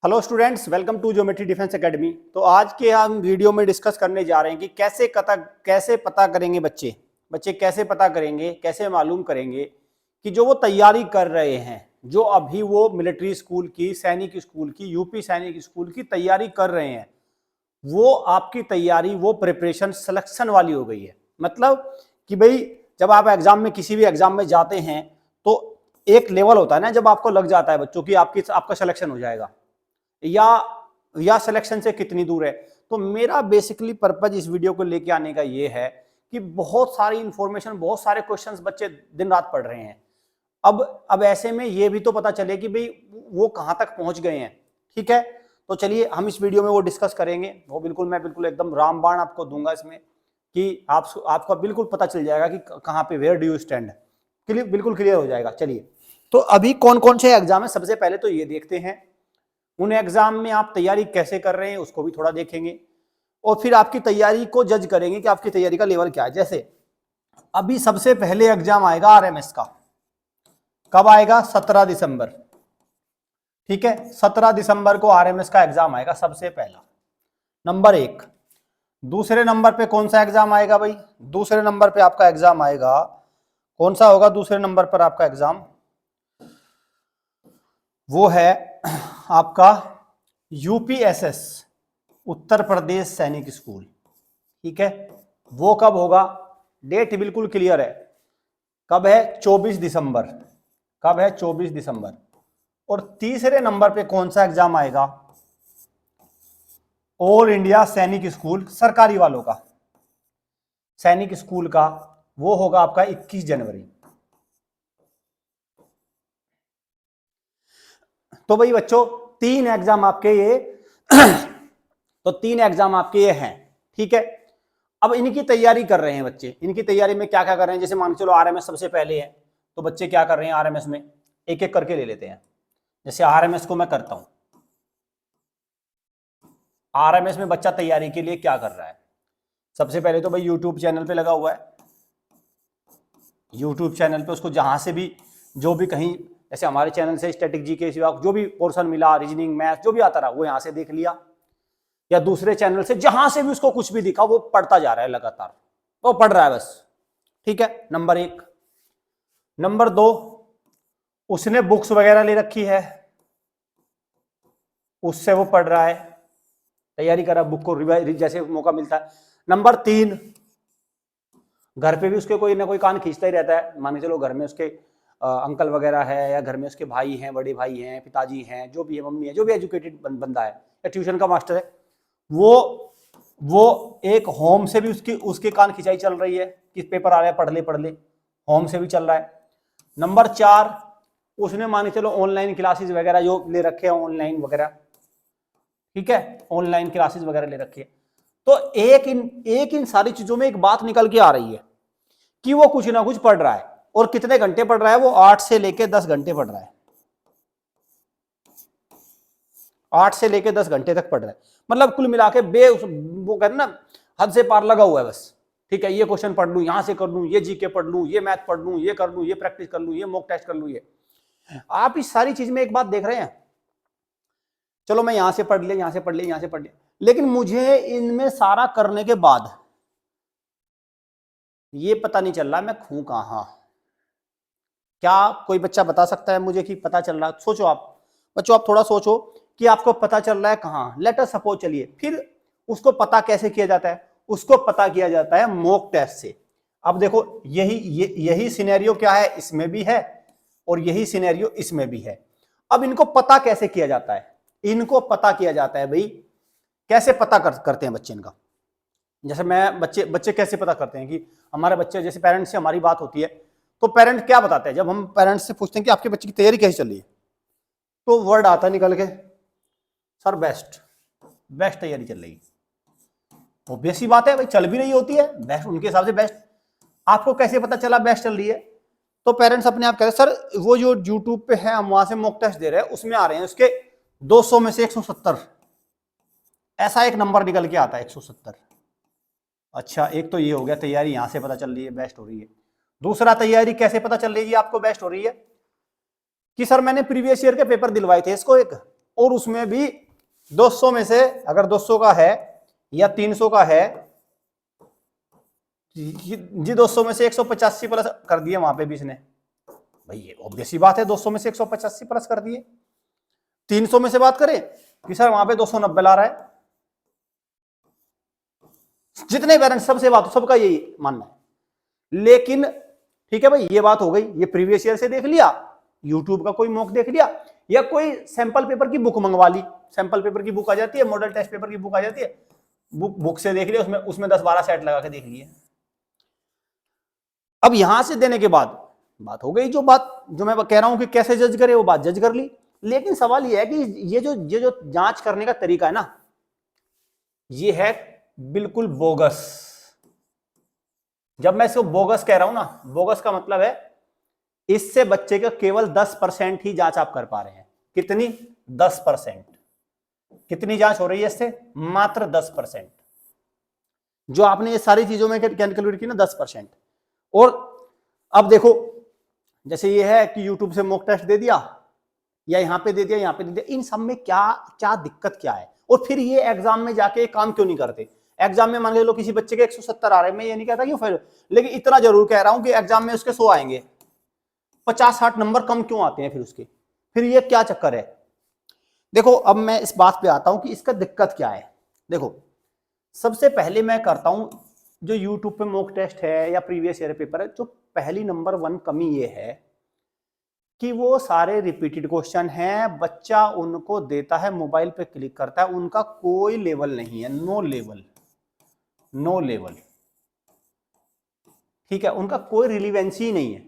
Hello students, welcome to geometry defence academy. तो आज के हम वीडियो में डिस्कस करने जा रहे हैं कि कैसे पता करेंगे बच्चे कैसे पता करेंगे, कैसे मालूम करेंगे कि जो वो तैयारी कर रहे हैं, जो अभी वो मिलिट्री स्कूल की, सैनिक स्कूल की, यूपी सैनिक स्कूल की तैयारी कर रहे हैं, वो आपकी तैयारी, वो प्रिपरेशन सिलेक्शन वाली हो गई है। मतलब कि भाई जब आप एग्जाम में, किसी भी एग्जाम में जाते हैं तो एक लेवल होता है ना, जब आपको लग जाता है बच्चों की आपका सिलेक्शन हो जाएगा, या सिलेक्शन से कितनी दूर है। तो मेरा बेसिकली पर्पज इस वीडियो को लेके आने का ये है कि बहुत सारी इंफॉर्मेशन, बहुत सारे क्वेश्चंस बच्चे दिन रात पढ़ रहे हैं। अब ऐसे में ये भी तो पता चले कि भाई वो कहां तक पहुंच गए हैं। ठीक है, तो चलिए हम इस वीडियो में वो डिस्कस करेंगे। वो मैं बिल्कुल एकदम रामबाण आपको दूंगा इसमें कि आपको बिल्कुल पता चल जाएगा कि कहां पे वेयर डू यू स्टैंड, बिल्कुल क्लियर हो जाएगा। चलिए, तो अभी कौन कौन से एग्जाम है, सबसे पहले तो ये देखते हैं। उन एग्जाम में आप तैयारी कैसे कर रहे हैं उसको भी थोड़ा देखेंगे, और फिर आपकी तैयारी को जज करेंगे कि आपकी तैयारी का लेवल क्या है। जैसे अभी सबसे पहले एग्जाम आएगा आरएमएस का। कब आएगा? 17 दिसंबर। ठीक है, 17 दिसंबर को आरएमएस का एग्जाम आएगा सबसे पहला, नंबर 1। दूसरे नंबर पे कौन सा एग्जाम आएगा भाई? दूसरे नंबर पे आपका एग्जाम आएगा, कौन सा होगा दूसरे नंबर पर आपका एग्जाम? वो है आपका यूपीएसएस, उत्तर प्रदेश सैनिक स्कूल। ठीक है, वो कब होगा? डेट बिल्कुल क्लियर है, कब है? 24 दिसंबर। कब है? 24 दिसंबर। और तीसरे नंबर पे कौन सा एग्जाम आएगा? ऑल इंडिया सैनिक स्कूल, सरकारी वालों का सैनिक स्कूल का, वो होगा आपका 21 जनवरी। तो भाई बच्चों, तीन एग्जाम आपके ये तो तीन एग्जाम आपके ये हैं। ठीक है, अब इनकी तैयारी कर रहे हैं बच्चे। इनकी तैयारी में क्या क्या कर रहे हैं? जैसे मान के चलो आरएमएस सबसे पहले है, तो बच्चे क्या कर रहे हैं आरएमएस में? एक एक करके ले लेते हैं। जैसे आरएमएस को मैं करता हूं, आरएमएस में बच्चा तैयारी के लिए क्या कर रहा है? सबसे पहले तो भाई यूट्यूब चैनल पे लगा हुआ है। यूट्यूब चैनल पे उसको जहां से भी, जो भी कहीं, जैसे हमारे चैनल से स्टैटिक जीके सिवा जो भी पोर्शन मिला, रीजनिंग, मैथ, जो भी आता रहा वो यहां से देख लिया, या दूसरे चैनल से जहां से भी उसको कुछ भी दिखा वो पढ़ता जा रहा है लगातार, वो पढ़ रहा है बस। ठीक है, नंबर 1। नंबर 2, उसने बुक्स वगैरह ले रखी है, उससे वो पढ़ रहा है, तैयारी कर रहा है, बुक को रिवाइज जैसे मौका मिलता है। नंबर 3, घर पे भी उसके कोई ना कोई कान खींचता ही रहता है। मान के चलो घर में उसके अंकल वगैरह है, या घर में उसके भाई हैं, बड़े भाई हैं, पिताजी हैं, जो भी है, मम्मी है, जो भी एजुकेटेड बंदा है, या ट्यूशन का मास्टर है, वो एक होम से भी उसके कान खिंचाई चल रही है कि पेपर आ रहा है, पढ़ ले, होम से भी चल रहा है। नंबर 4, उसने मान के चलो ऑनलाइन क्लासेस वगैरह जो ले रखे हैं, ऑनलाइन वगैरह, ठीक है, ऑनलाइन क्लासेस वगैरह ले रखी है। तो एक इन सारी चीजों में एक बात निकल के आ रही है कि वो कुछ ना कुछ पढ़ रहा है। और कितने घंटे पढ़ रहा है? वो 8 से लेके 10 घंटे पढ़ रहा है। 8 से लेके 10 घंटे तक पढ़ रहा है। मतलब कुल मिला के वो कहते ना, हद से पार लगा हुआ है बस। ठीक है, ये क्वेश्चन पढ़ लूं, यहां से कर लूं, ये जीके पढ़ लूं, ये मैथ पढ़ लूं, ये कर लूं, ये प्रैक्टिस कर लूं, ये मॉक टेस्ट कर लूं। ये आप इस सारी चीज में एक बात देख रहे हैं, चलो मैं यहां से पढ़ लिया, यहां से पढ़ लिया, यहां से पढ़ लिया, लेकिन मुझे इनमें सारा करने के बाद ये पता नहीं चल रहा मैं खूं कहां। क्या कोई बच्चा बता सकता है मुझे कि पता चल रहा? सोचो आप बच्चों, आप थोड़ा सोचो कि आपको पता चल रहा है कहां। लेट अस सपोज, चलिए, फिर उसको पता कैसे किया जाता है? उसको पता किया जाता है मॉक टेस्ट से। अब देखो, यही सिनेरियो क्या है, इसमें भी है, और यही सिनेरियो इसमें भी है। अब इनको पता कैसे किया जाता है? इनको पता किया जाता है भाई, कैसे पता करते हैं बच्चे इनका? जैसे मैं बच्चे कैसे पता करते हैं कि हमारे बच्चे, जैसे पेरेंट्स से हमारी बात होती है, तो पेरेंट क्या बताते हैं? जब हम पेरेंट्स से पूछते हैं कि आपके बच्चे की तैयारी कैसी चल रही है, तो वर्ड आता है निकल के, सर बेस्ट तैयारी चल रही है। ऑब्वियस सी बात है भाई, चल भी रही होती है बेस्ट, उनके हिसाब से बेस्ट। आपको कैसे पता चला बेस्ट चल रही है? तो पेरेंट्स अपने आप कह रहे हैं, सर वो जो यूट्यूब पे है हम वहां से मॉक टेस्ट दे रहे हैं, उसमें आ रहे हैं उसके 200 में से 170, ऐसा एक नंबर निकल के आता है, 170। अच्छा, एक तो ये हो गया, तैयारी यहां से पता चल रही है बेस्ट हो रही है। दूसरा, तैयारी कैसे पता चल रही है आपको बेस्ट हो रही है? कि सर मैंने प्रीवियस ईयर के पेपर दिलवाए थे इसको एक, और उसमें भी 200 में से अगर 200 का है या 300 का है जी, 200 में से 185 प्लस कर दिए वहां पे भी इसने। भाई ये ऑब्वियस सी बात है, 200 में से 185 प्लस कर दिए। 300 में से बात करें कि सर वहां पे 290 ला रहा है। जितने पेरेंट्स सबसे बात सबका यही मानना है। लेकिन ठीक है भाई, ये बात हो गई, ये प्रीवियस ईयर से देख लिया, यूट्यूब का कोई मॉक देख लिया, या कोई सैंपल पेपर की बुक मंगवा ली। सैंपल पेपर की बुक आ जाती है, मॉडल टेस्ट पेपर की बुक आ जाती है, बुक से देख लिया, उसमें 10-12 सेट लगा के देख लिए। अब यहां से देने के बाद बात हो गई, जो मैं कह रहा हूं कि कैसे जज करे, वो बात जज कर ली। लेकिन सवाल यह है कि ये जो जांच करने का तरीका है ना, ये है बिल्कुल बोगस। जब मैं इसको बोगस कह रहा हूं ना, बोगस का मतलब है इससे बच्चे का केवल 10% ही जांच आप कर पा रहे हैं। कितनी? 10%। कितनी जांच हो रही है इससे? मात्र 10%। जो आपने ये सारी चीजों में कैलकुलेट की ना, 10%। और अब देखो, जैसे ये है कि यूट्यूब से मॉक टेस्ट दे दिया, या यहां पे दे दिया, यहां पे दे दिया, इन सब में क्या दिक्कत क्या है? और फिर ये एग्जाम में जाके काम क्यों नहीं करते? एग्जाम में मान लो किसी बच्चे के 170 आ रहे हैं, मैं ये नहीं कहता क्यों फिर, लेकिन इतना जरूर कह रहा हूं कि एग्जाम में उसके 100 आएंगे, 50-60 नंबर कम क्यों आते हैं फिर उसके? फिर ये क्या चक्कर है? देखो, अब मैं इस बात पे आता हूं कि इसका दिक्कत क्या है। देखो, सबसे पहले मैं करता हूं, जो यूट्यूब पे मॉक टेस्ट है या प्रीवियस ईयर पेपर है, जो पहली नंबर 1 कमी ये है कि वो सारे रिपीटेड क्वेश्चन हैं, बच्चा उनको देता है, मोबाइल पे क्लिक करता है, उनका कोई लेवल नहीं है, नो लेवल। ठीक है, उनका कोई रिलीवेंसी नहीं है।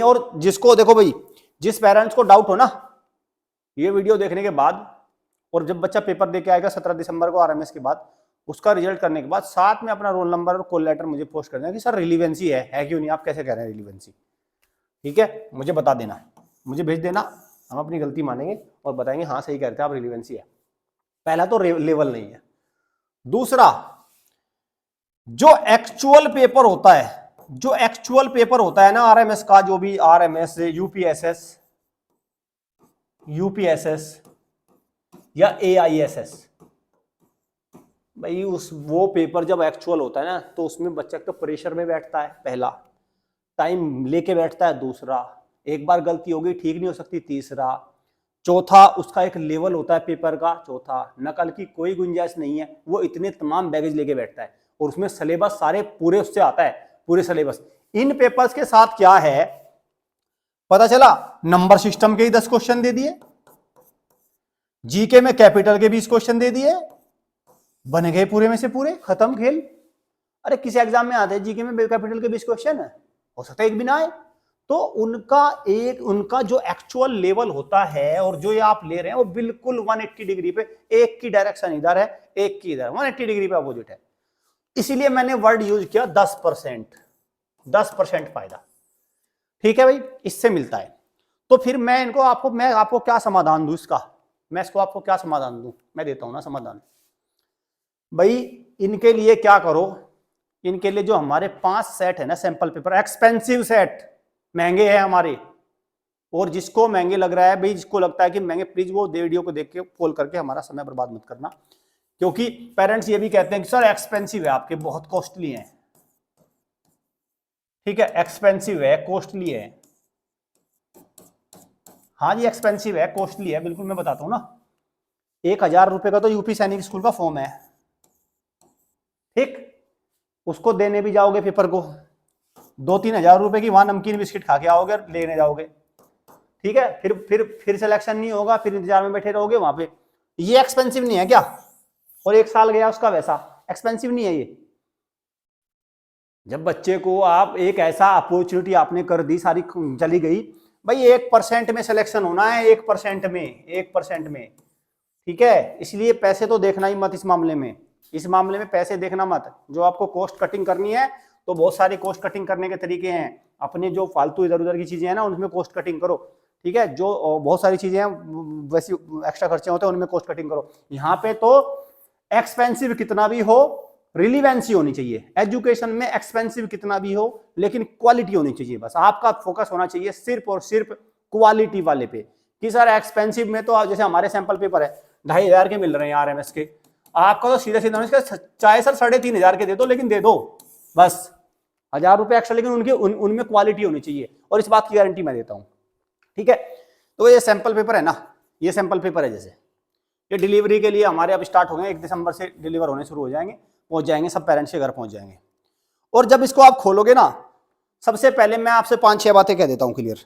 और जिसको देखो भाई, जिस पेरेंट्स को डाउट हो ना, ये वीडियो देखने के बाद, और जब बच्चा पेपर दे के आएगा 17 दिसंबर को आरएमएस के बाद, उसका रिजल्ट करने के बाद साथ में अपना रोल नंबर और कॉल लेटर मुझे पोस्ट कर देना कि सर रिलीवेंसी है क्यों नहीं, आप कैसे कह रहे हैं रिलीवेंसी? ठीक है, मुझे बता देना, मुझे भेज देना, हम अपनी गलती मानेंगे और बताएंगे हाँ सही कहते हैं आप, रिलीवेंसी है। पहला तो लेवल नहीं है। दूसरा, जो एक्चुअल पेपर होता है ना आरएमएस का, जो भी आरएमएस, यूपीएसएस या एआईएसएस, भाई वो पेपर जब एक्चुअल होता है ना, तो उसमें बच्चा तो प्रेशर में बैठता है, पहला टाइम लेके बैठता है, दूसरा एक बार गलती हो गई ठीक नहीं हो सकती, तीसरा, चौथा उसका एक लेवल होता है पेपर का, चौथा नकल की कोई गुंजाइश नहीं है, वो इतने तमाम बैगेज लेके बैठता है, और उसमें सिलेबस सारे पूरे उससे आता है, पूरे सिलेबस। इन पेपर्स के साथ क्या है पता चला, नंबर सिस्टम के ही 10 क्वेश्चन दे दिए, जीके में कैपिटल के 20 क्वेश्चन दे दिए, बन गए पूरे में से पूरे, खत्म खेल। अरे किसी एग्जाम में आते हैं जीके में कैपिटल के 20 क्वेश्चन है, हो सकता है एक भी ना आए। तो उनका जो एक्चुअल लेवल होता है और जो ये आप ले रहे हैं, वो बिल्कुल 180 डिग्री पे, एक की डायरेक्शन इधर है, एक की इधर, 180 डिग्री पे अपोजिट है। इसीलिए मैंने वर्ड यूज किया 10% फायदा। ठीक है भाई, इससे मिलता है। तो फिर मैं आपको क्या समाधान दूं इसका, आपको क्या समाधान दूं? मैं देता हूं ना समाधान। भाई इनके लिए क्या करो, इनके लिए जो हमारे 5 सेट है ना सैंपल पेपर, एक्सपेंसिव सेट, महंगे हैं हमारे, और जिसको महंगे लग रहा है भाई, जिसको लगता है कि महंगे, प्लीज वो वीडियो को देख के कॉल करके हमारा समय बर्बाद मत करना, क्योंकि पेरेंट्स ये भी कहते हैं कि सर एक्सपेंसिव है आपके, बहुत कॉस्टली है। ठीक है, एक्सपेंसिव है, कॉस्टली है। हाँ जी, एक्सपेंसिव है, कॉस्टली है, बिल्कुल मैं बताता हूं ना। 1000 रुपए का तो यूपी सैनिक स्कूल का फॉर्म है, ठीक, उसको देने भी जाओगे पेपर को, 2-3 हजार रुपए की वहां नमकीन बिस्किट खा के आओगे, लेने जाओगे। ठीक है, फिर सिलेक्शन नहीं होगा, फिर इंतजार में बैठे रहोगे वहां पे। ये एक्सपेंसिव नहीं है क्या? और 1 साल गया उसका वैसा, एक्सपेंसिव नहीं है ये। जब बच्चे को आप एक ऐसा अपॉर्चुनिटी आपने कर दी, सारी चली गई भाई, 1% में सिलेक्शन होना है, 1% में। ठीक है, इसलिए पैसे तो देखना ही मत इस मामले में पैसे देखना मत। जो आपको कॉस्ट कटिंग करनी है, तो बहुत सारी कॉस्ट कटिंग करने के तरीके हैं। अपने जो फालतू इधर उधर की चीजें हैं ना, उनमें कॉस्ट कटिंग करो। ठीक है, जो बहुत सारी चीजें हैं वैसी एक्स्ट्रा खर्चे होते हैं, उनमें कॉस्ट कटिंग करो। यहाँ पे तो एक्सपेंसिव कितना भी हो, रिलीवेंसी होनी चाहिए। एजुकेशन में एक्सपेंसिव कितना भी हो, लेकिन क्वालिटी होनी चाहिए। बस आपका फोकस होना चाहिए सिर्फ और सिर्फ क्वालिटी वाले पे, कि सर एक्सपेंसिव में तो जैसे हमारे सैंपल पेपर है 2,500 के मिल रहे हैं RMS के, आपका तो सीधा सीधा चाहे सर 3,500 के दे दो, लेकिन दे दो बस 1,000 रुपए एक्स्ट्रा, लेकिन उनमें क्वालिटी होनी चाहिए, और इस बात की गारंटी मैं देता हूँ। ठीक है, तो ये सैंपल पेपर है ना, ये सैंपल पेपर है, जैसे ये डिलीवरी के लिए हमारे अब स्टार्ट हो गए, 1 दिसंबर से डिलीवर होने शुरू हो जाएंगे, पहुंच जाएंगे, सब पेरेंट्स के घर पहुंच जाएंगे। और जब इसको आप खोलोगे ना, सबसे पहले मैं आपसे 5-6 बातें कह देता हूं क्लियर।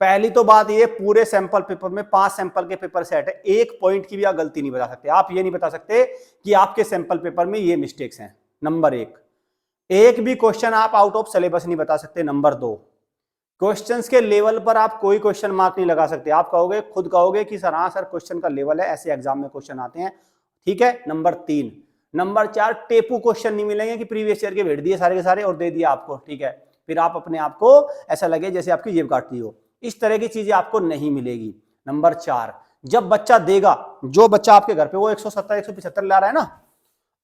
पहली तो बात ये, पूरे सैंपल पेपर में 5 सैंपल के पेपर सेट है, 1 पॉइंट की भी आप गलती नहीं बता सकते। आप ये नहीं बता सकते कि आपके सैंपल पेपर में ये मिस्टेक्स हैं। नंबर 1, एक भी क्वेश्चन आप आउट ऑफ सिलेबस नहीं बता सकते। नंबर 2, क्वेश्चंस के लेवल पर आप कोई क्वेश्चन मार्क नहीं लगा सकते। आप कहोगे, खुद कहोगे कि सर हाँ सर क्वेश्चन का लेवल है, ऐसे एग्जाम में क्वेश्चन आते हैं, ठीक है। नंबर 3, नंबर 4, टेपू क्वेश्चन नहीं मिलेंगे कि प्रीवियस ईयर के भेज दिए सारे के सारे और दे दिए आपको, ठीक है, फिर आप अपने आप को ऐसा लगे जैसे आपकी जेब काटती हो, इस तरह की चीजें आपको नहीं मिलेगी। नंबर 4, जब बच्चा देगा, जो बच्चा आपके घर पे वो 170 175 ला रहा है ना,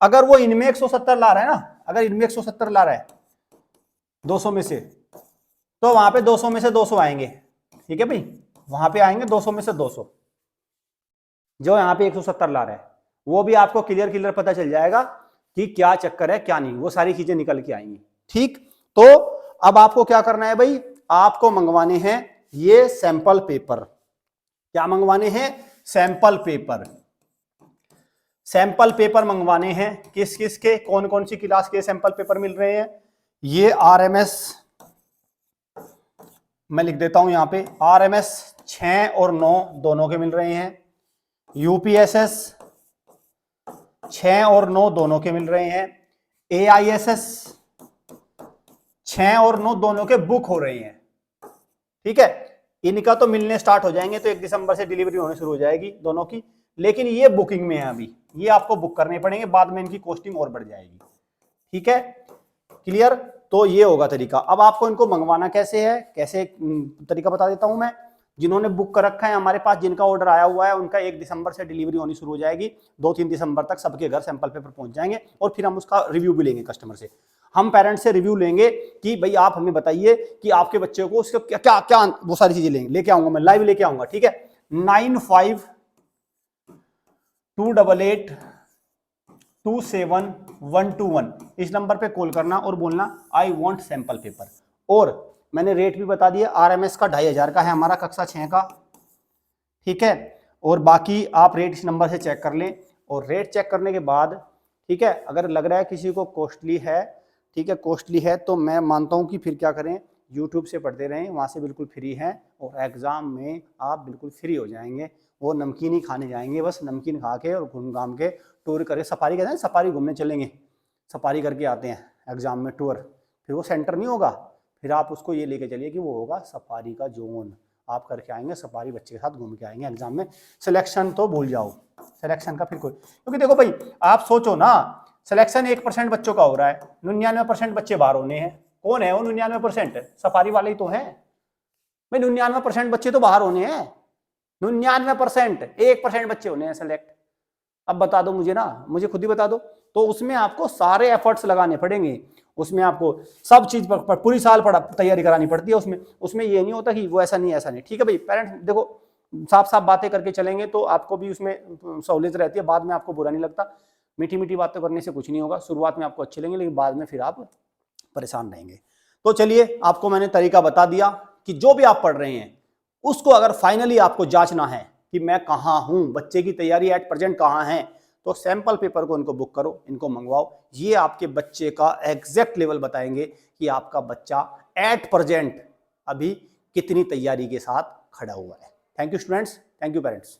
अगर वो इनमें 170 ला रहा है ना, अगर इनमें 170 ला रहा है 200 में से, तो वहां पे 200 में से 200 आएंगे, ठीक है भाई, वहां पे आएंगे 200 में से 200। जो यहाँ पे 170 ला रहा है वो भी आपको क्लियर पता चल जाएगा कि क्या चक्कर है क्या नहीं, वो सारी चीजें निकल के आएंगी। ठीक, तो अब आपको क्या करना है भाई, आपको मंगवाने हैं ये सैंपल पेपर। क्या मंगवाने हैं? Sample paper. सैंपल पेपर मंगवाने हैं किस किस के, कौन कौन सी क्लास के सैंपल पेपर मिल रहे हैं। ये RMS मैं लिख देता हूं यहां पे, RMS 6 और 9 दोनों के मिल रहे हैं। UPSS 6 और 9 दोनों के मिल रहे हैं। AISS 6 और 9 दोनों के बुक हो रहे हैं, ठीक है। इनका तो मिलने स्टार्ट हो जाएंगे, तो 1 दिसंबर से डिलीवरी होने शुरू हो जाएगी दोनों की, लेकिन ये बुकिंग में है अभी, ये आपको बुक करने पड़ेंगे, बाद में इनकी कॉस्टिंग और बढ़ जाएगी, ठीक है, क्लियर। तो ये होगा तरीका। अब आपको इनको मंगवाना कैसे है, कैसे तरीका बता देता हूं मैं। जिन्होंने बुक कर रखा है हमारे पास, जिनका ऑर्डर आया हुआ है, उनका 1 दिसंबर से डिलीवरी होनी शुरू हो जाएगी, 2-3 दिसंबर तक सबके घर सैंपल पेपर पहुंच जाएंगे, और फिर हम उसका रिव्यू भी लेंगे कस्टमर से। हम पेरेंट्स से रिव्यू लेंगे कि भाई आप हमें बताइए कि आपके बच्चे को उसके क्या क्या क्या, वो सारी चीजें लेके आऊंगा मैं, लाइव लेके आऊंगा, ठीक है। 9528827121 इस नंबर पे कॉल करना और बोलना आई वांट सैंपल पेपर। और मैंने रेट भी बता दिया, RMS का 2,500 का है हमारा, कक्षा 6 का, ठीक है। और बाकी आप रेट इस नंबर से चेक कर लें, और रेट चेक करने के बाद, ठीक है, अगर लग रहा है किसी को कॉस्टली है, ठीक है, कॉस्टली है, तो मैं मानता हूं कि फिर क्या करें, यूट्यूब से पढ़ते रहें, वहाँ से बिल्कुल फ्री है, और एग्ज़ाम में आप बिल्कुल फ्री हो जाएंगे। वो नमकीन ही खाने जाएंगे, बस नमकीन खा के और घूम घाम के टूर करके, सफारी कहते हैं, सफारी घूमने चलेंगे, सफारी करके आते हैं एग्ज़ाम में टूर, फिर वो सेंटर नहीं होगा, फिर आप उसको ये लेके चलिए कि वो होगा सफारी का जोन, आप करके आएंगे सफारी, बच्चे के साथ घूम के आएंगे एग्जाम में। सिलेक्शन तो भूल जाओ, सिलेक्शन का फिर कोई, क्योंकि देखो भाई आप सोचो ना, सिलेक्शन 1% बच्चों का हो रहा है, 99% बच्चे बाहर होने हैं। कौन है वो 99%? सफारी वाले ही तो हैं भाई, 99% बच्चे तो बाहर होने हैं, 99%, 1% बच्चे होने हैं सेलेक्ट। अब बता दो मुझे ना, मुझे खुद ही बता दो। तो उसमें आपको सारे एफर्ट्स लगाने पड़ेंगे, उसमें आपको सब चीज पर पूरी साल तैयारी करानी पड़ती है। उसमें ये नहीं होता कि वो ऐसा नहीं ऐसा नहीं, ठीक है भाई। पेरेंट्स देखो साफ साफ बातें करके चलेंगे तो आपको भी उसमें सहूलियत रहती है, बाद में आपको बुरा नहीं लगता। मीठी मीठी बातें करने से कुछ नहीं होगा, शुरुआत में आपको अच्छे लगेंगे, लेकिन बाद में फिर आप परेशान रहेंगे। तो चलिए, आपको मैंने तरीका बता दिया कि जो भी आप पढ़ रहे हैं उसको अगर फाइनली आपको जांचना है कि मैं कहाँ हूँ, बच्चे की तैयारी एट प्रेजेंट कहाँ है, तो सैंपल पेपर को इनको बुक करो, इनको मंगवाओ। ये आपके बच्चे का एग्जैक्ट लेवल बताएंगे कि आपका बच्चा एट प्रेजेंट अभी कितनी तैयारी के साथ खड़ा हुआ है। Thank you students, thank you parents.